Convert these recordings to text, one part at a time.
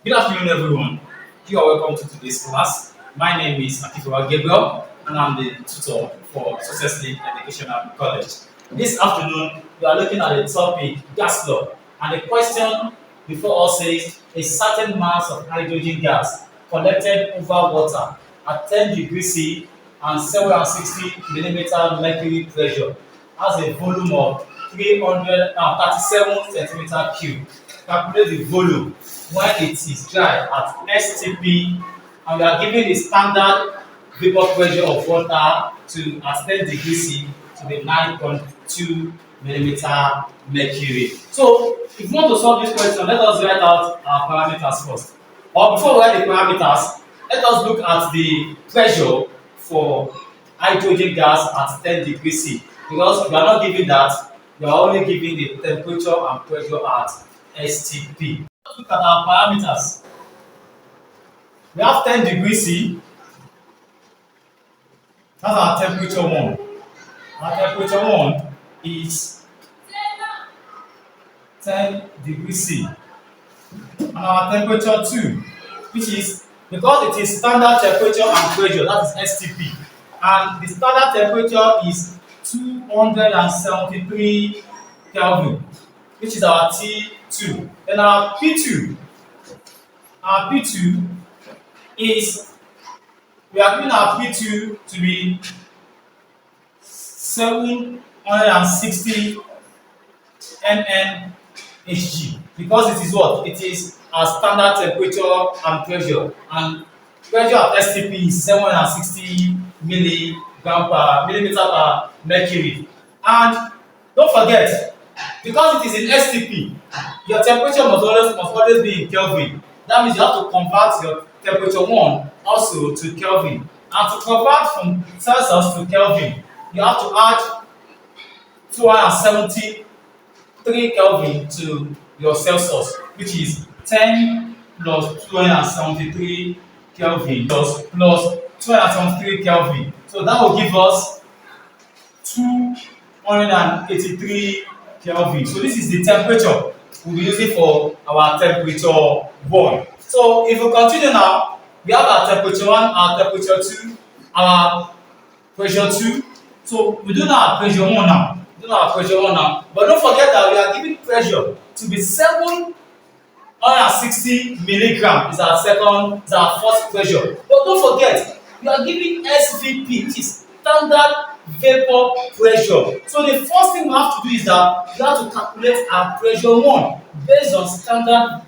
Good afternoon, everyone. You are welcome to today's class. My name is Akifuwa Gabriel, and I'm the tutor for Success League Educational College. This afternoon, we are looking at the topic gas law, and the question before us says a certain mass of hydrogen gas collected over water at 10 degrees C and 760 millimeter mercury pressure has a volume of 337 centimeter cube. Calculate the volume when it is dry at STP, and we are given the standard vapor pressure of water to at 10 degrees C to be 9.2 millimeter mercury. So if you want to solve this question, let us write out our parameters first. Or before we write the parameters, let us look at the pressure for hydrogen gas at 10 degrees C, because we are not given that, we are only given the temperature and pressure at STP. Let's look at our parameters. We have 10 degrees C, that's our temperature 1. Our temperature 1 is 10 degrees C. And our temperature 2, which is, because it is standard temperature and pressure, that is STP, and the standard temperature is 273 Kelvin, which is our T2. Then our P2 is, we are given our P2 to be 760 mmHg, because it is what? It is our standard temperature and pressure, and pressure at STP is 760 millimeter per mercury. And don't forget, because it is in STP, your temperature must always be in Kelvin. That means you have to convert your temperature 1 also to Kelvin. And to convert from Celsius to Kelvin, you have to add 273 Kelvin to your Celsius, which is 10 plus 273 Kelvin plus 273 Kelvin. So that will give us 283 Kelvin. So this is the temperature we'll be using for our temperature 1. So if we continue now, we have our temperature 1, our temperature 2, our pressure 2. So we do know our pressure 1 now. But don't forget that we are giving pressure to be 760 milligram is our first pressure. But don't forget, we are giving SVP, which is standard vapor pressure. So the first thing we have to do is that we have to calculate our pressure 1 based on standard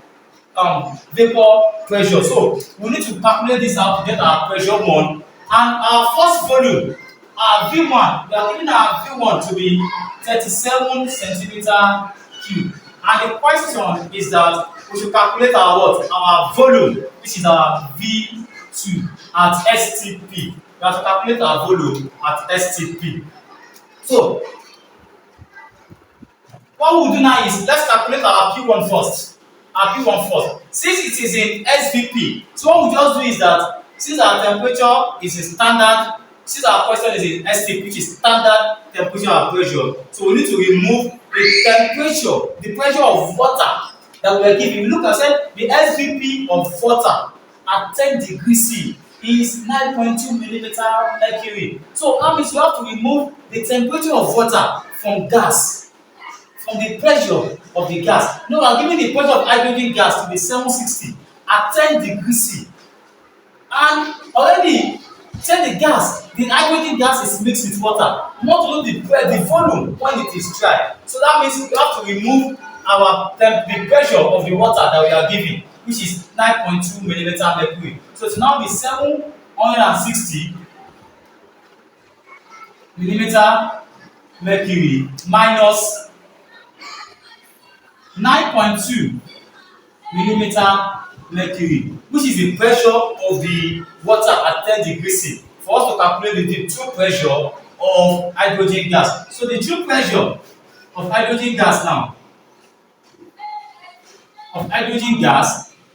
vapor pressure. So we need to calculate this out to get our pressure 1. And our first volume, our V1, we are giving our V1 to be 37 centimeter cube. And the question is that we should calculate our what? Our volume, which is our V2 at STP. We have to calculate our volume at STP. So what we'll do now is, let's calculate our P1 first. Since it is in SVP, so what we just do is that, since our temperature is a standard, since our question is in STP, which is standard temperature and pressure, so we need to remove the temperature, the pressure of water that we are giving. Look, I said the SVP of water at 10 degrees C is 9.2 millimeter mercury. So that means you have to remove the temperature of water from gas, from the pressure of the gas. No, I'm giving the pressure of hydrogen gas to be 760 at 10 degrees C. And already, check the gas, the hydrogen gas is mixed with water. We want to know the volume when it is dry. So that means we have to remove the pressure of the water that we are giving, which is 9.2 millimeter mercury. So it will now be 760 millimeter mercury minus 9.2 millimeter mercury, which is the pressure of the water at 10 degrees C, for us to calculate the true pressure of hydrogen gas. So the true pressure of hydrogen gas now,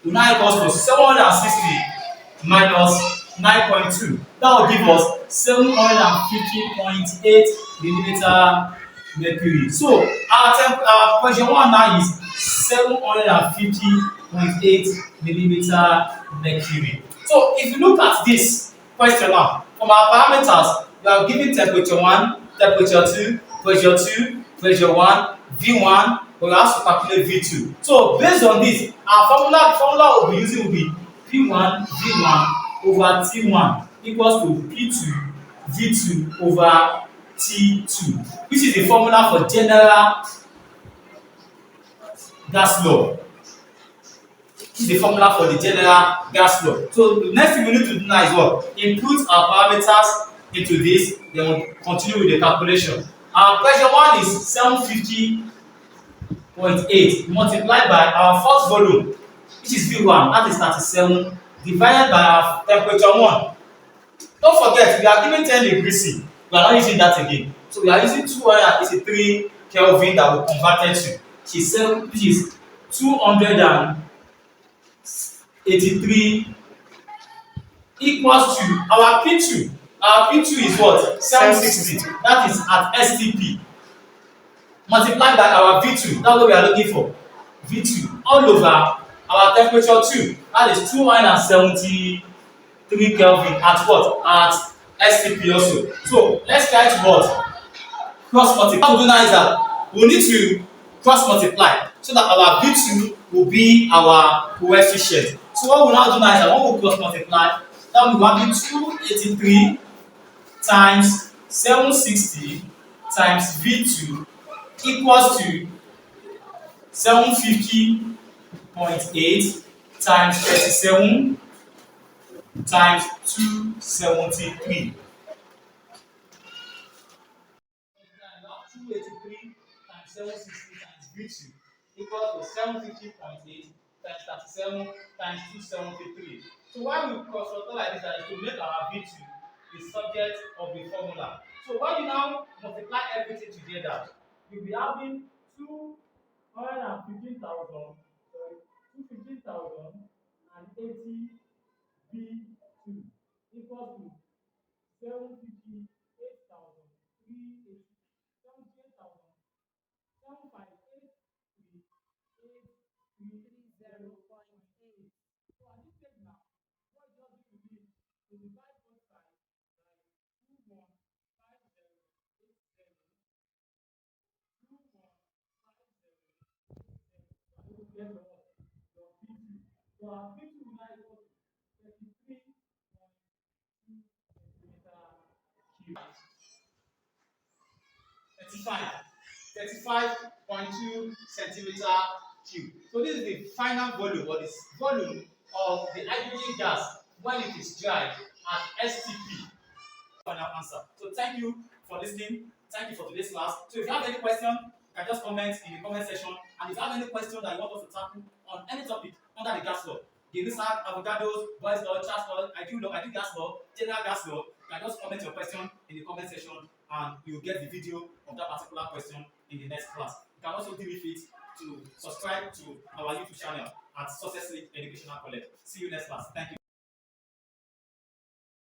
will now equals to 760 minus 9.2. That will give us 750.8 millimeter mercury. So our pressure 1 now is 750 0.8 millimeter mercury. So if you look at this question now, from our parameters, we are given temperature 1, temperature 2, pressure 1, V1, but we have to calculate V2. So based on this, our formula we'll be using will be P1 V1 over T1 equals to P2 V2 over T2, which is the formula for general gas law. This is the formula for the general gas law. So the next thing we need to do now is what? Input our parameters into this, then we'll continue with the calculation. Our pressure one is 750.8 multiplied by our first volume, which is V1, that is 37, divided by our temperature 1. Don't forget, we are given 10 degrees C. We are not using that again. So we are using 283 Kelvin that we converted to, which is 283 equals to our P2. Our P2 is what? 760. That is at STP. Multiplied by our V2. That's what we are looking for. V2 all over our temperature 2. That is 273 Kelvin at what? At STP also. So let's try to what? Cross multiply. What we do now is that we need to cross multiply so that our V2 will be our coefficient. So what we now do now is that when we cross multiply, that will be 283 times 760 times V2 equals to 750.8 times 37 times 273. 283 times 760 times V2 equals to 750.8 times 37 times 273. So why we cross multiply like this is to make our V2 the subject of the formula. So when you now multiply everything together, you'll be having 215,080 V2 equals to 758,380. 758,380.8. So at this stage now, what you just need to do is divide both sides by 2150. So you will get your P2. So our P2 will now equal to 33.2 centimeter cube. 35.2 centimeter cube. So this is the final volume, or this volume of the hydrogen gas when it is dry at STP. Final answer. So thank you for listening. Thank you for today's class. So if you have any question, you can just comment in the comment section. And if you have any question that you want us to tackle on any topic under the gas law, the Lisa, Avogadro's, Boyle's law, Charles law, I do gas law, general gas law, you can just comment your question in the comment section and you will get the video of that particular question in the next class. You can also do it to subscribe to our YouTube channel at Success Educational College. See you next class. Thank you.